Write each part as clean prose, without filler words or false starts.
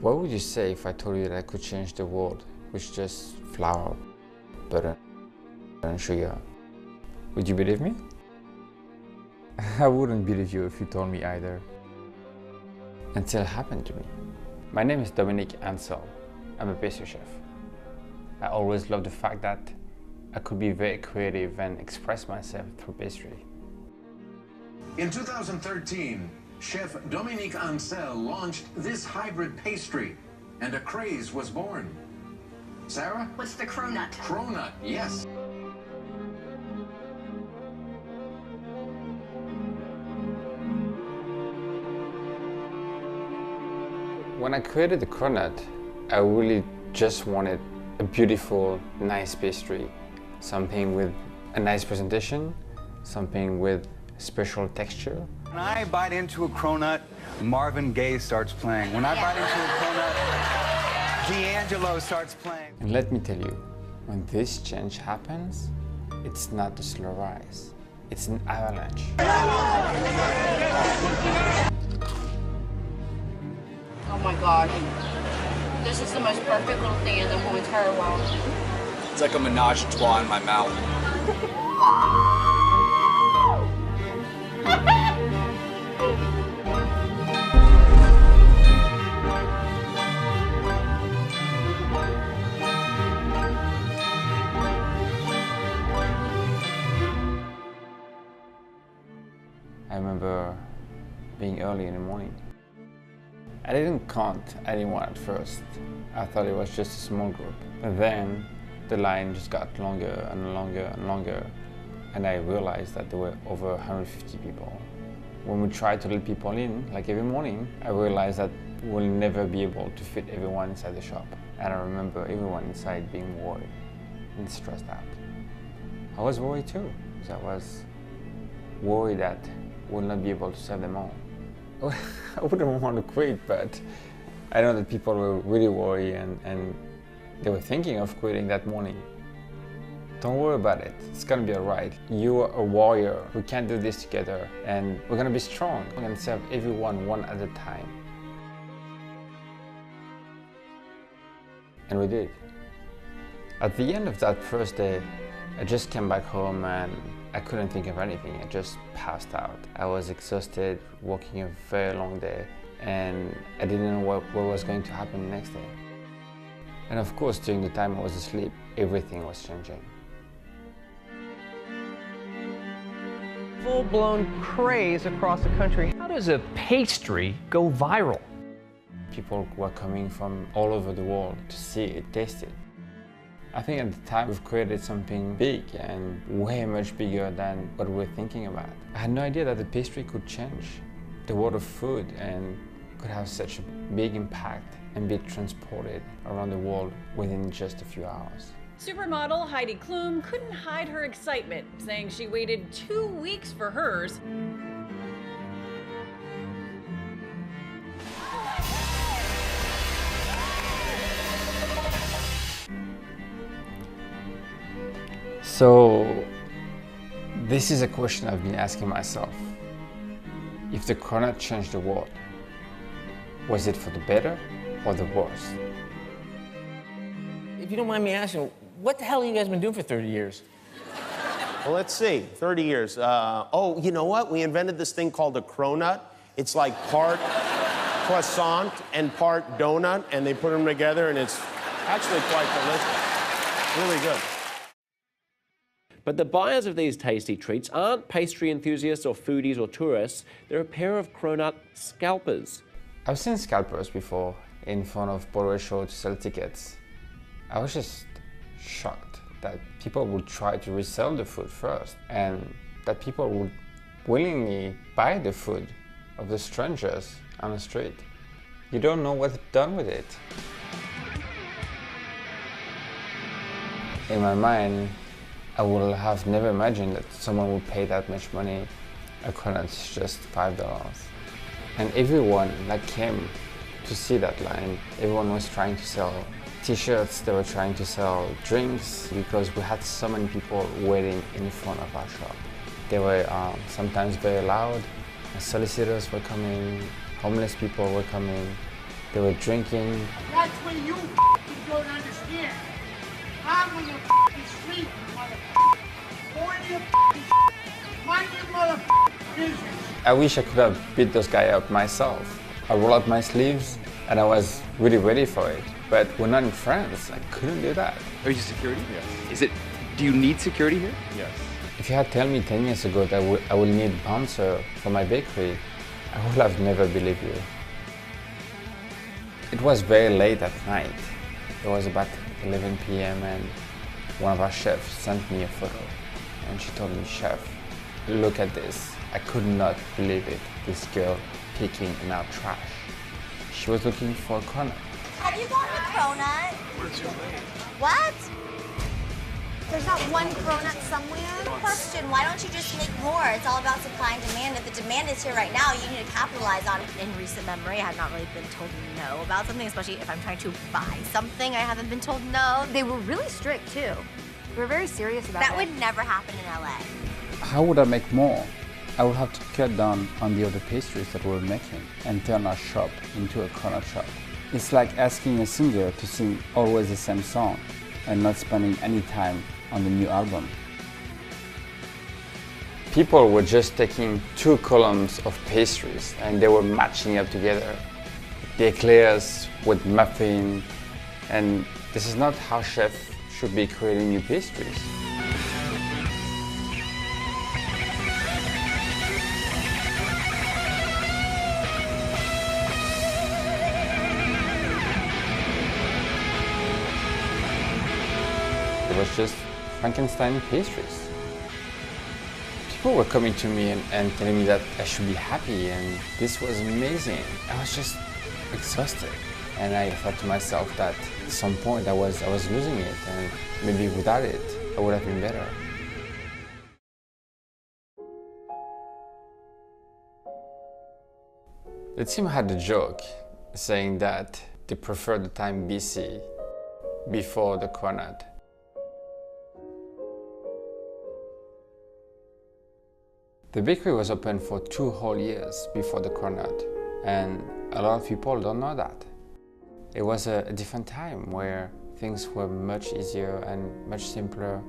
What would you say if I told you that I could change the world with just flour, butter, and sugar? Would you believe me? I wouldn't believe you if you told me either. Until it happened to me. My name is Dominique Ansel. I'm a pastry chef. I always loved the fact that I could be very creative and express myself through pastry. In 2013, Chef Dominique Ansel launched this hybrid pastry, and a craze was born. Sarah? What's the Cronut? Cronut, yes. When I created the Cronut, I really just wanted a beautiful, nice pastry. Something with a nice presentation, something with special texture. When I bite into a Cronut, Marvin Gaye starts playing. When I bite into a Cronut, D'Angelo starts playing. And let me tell you, when this change happens, it's not a slow rise, it's an avalanche. Oh my God. This is the most perfect little thing in the whole entire world. It's like a menage a trois in my mouth. I remember being early in the morning. I didn't count anyone at first. I thought it was just a small group. But then the line just got longer and longer and longer, and I realized that there were over 150 people. When we tried to let people in, like every morning, I realized that we'll never be able to fit everyone inside the shop. And I remember everyone inside being worried and stressed out. I was worried too, because I was worried that we'll not be able to serve them all. I wouldn't want to quit, but I know that people were really worried and they were thinking of quitting that morning. Don't worry about it, it's gonna be alright. You are a warrior, we can do this together, and we're gonna be strong. We're gonna serve everyone one at a time. And we did. At the end of that first day, I just came back home and I couldn't think of anything. I just passed out. I was exhausted, working a very long day, and I didn't know what was going to happen the next day. And of course, during the time I was asleep, everything was changing. Full-blown craze across the country. How does a pastry go viral? People were coming from all over the world to see it, taste it. I think at the time we've created something big and way much bigger than what we were thinking about. I had no idea that the pastry could change the world of food and could have such a big impact and be transported around the world within just a few hours. Supermodel Heidi Klum couldn't hide her excitement, saying she waited 2 weeks for hers. So, this is a question I've been asking myself. If the Cronut changed the world, was it for the better or the worse? If you don't mind me asking, what the hell have you guys been doing for 30 years? Well, let's see, 30 years. Oh, you know what? We invented this thing called a Cronut. It's like part croissant and part donut, and they put them together, and it's actually quite delicious. Really good. But the buyers of these tasty treats aren't pastry enthusiasts or foodies or tourists. They're a pair of Cronut scalpers. I've seen scalpers before in front of Broadway show to sell tickets. I was just shocked that people would try to resell the food first and that people would willingly buy the food of the strangers on the street. You don't know what's done with it. In my mind, I would have never imagined that someone would pay that much money. A Cronut's just $5. And everyone that came to see that line, everyone was trying to sell t-shirts, they were trying to sell drinks, because we had so many people waiting in front of our shop. They were sometimes very loud. Solicitors were coming, homeless people were coming, They were drinking. That's where you don't understand. I'm on the street, motherfucker. On your mind your motherfucking business. I wish I could have beat those guys up myself. I rolled up my sleeves and I was really ready for it. But we're not in France. I couldn't do that. Are you security? Yes. Do you need security here? Yes. If you had told me 10 years ago that I would need a bouncer for my bakery, I would have never believed you. It was very late at night. It was about 11 p.m. and one of our chefs sent me a photo. And she told me, "Chef, look at this." I could not believe it. This girl picking in our trash. She was looking for a Cronut. Have you gone to Cronut? What? There's not one Cronut somewhere? Question, why don't you just make more? It's all about supply and demand. If the demand is here right now, you need to capitalize on it. In recent memory, I have not really been told no about something, especially if I'm trying to buy something, I haven't been told no. They were really strict too. They were very serious about it. That would never happen in LA. How would I make more? I would have to cut down on the other pastries that we're making and turn our shop into a Cronut shop. It's like asking a singer to sing always the same song and not spending any time on the new album. People were just taking 2 columns of pastries and they were matching up together. The eclairs with muffin, and this is not how chefs should be creating new pastries. It was just Frankenstein pastries. People were coming to me and telling me that I should be happy and this was amazing. I was just exhausted. And I thought to myself that at some point I was losing it, and maybe without it, I would have been better. The team had a joke saying that they prefer the time BC, before the Cronut. The bakery was open for 2 whole years before the Cronut, and a lot of people don't know that. It was a different time where things were much easier and much simpler.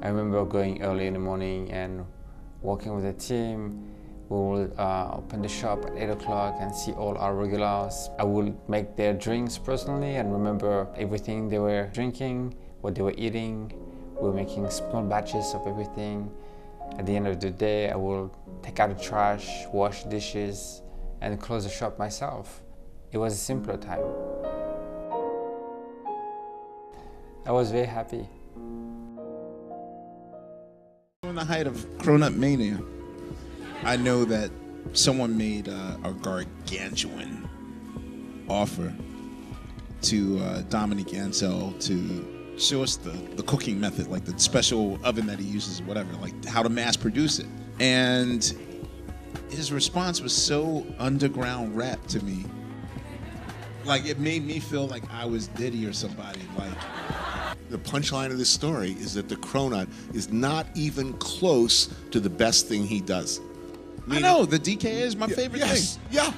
I remember going early in the morning and working with the team. We would open the shop at 8 o'clock and see all our regulars. I would make their drinks personally and remember everything they were drinking, what they were eating. We were making small batches of everything. At the end of the day, I will take out the trash, wash dishes, and close the shop myself. It was a simpler time. I was very happy. On the height of Cronut mania, I know that someone made a gargantuan offer to Dominique Ansel to show us the cooking method, like the special oven that he uses, whatever, like how to mass produce it. And his response was so underground rap to me. Like, it made me feel like I was Diddy or somebody. Like, the punchline of this story is that the Cronut is not even close to the best thing he does. I know, the DK is my favorite thing. Yeah.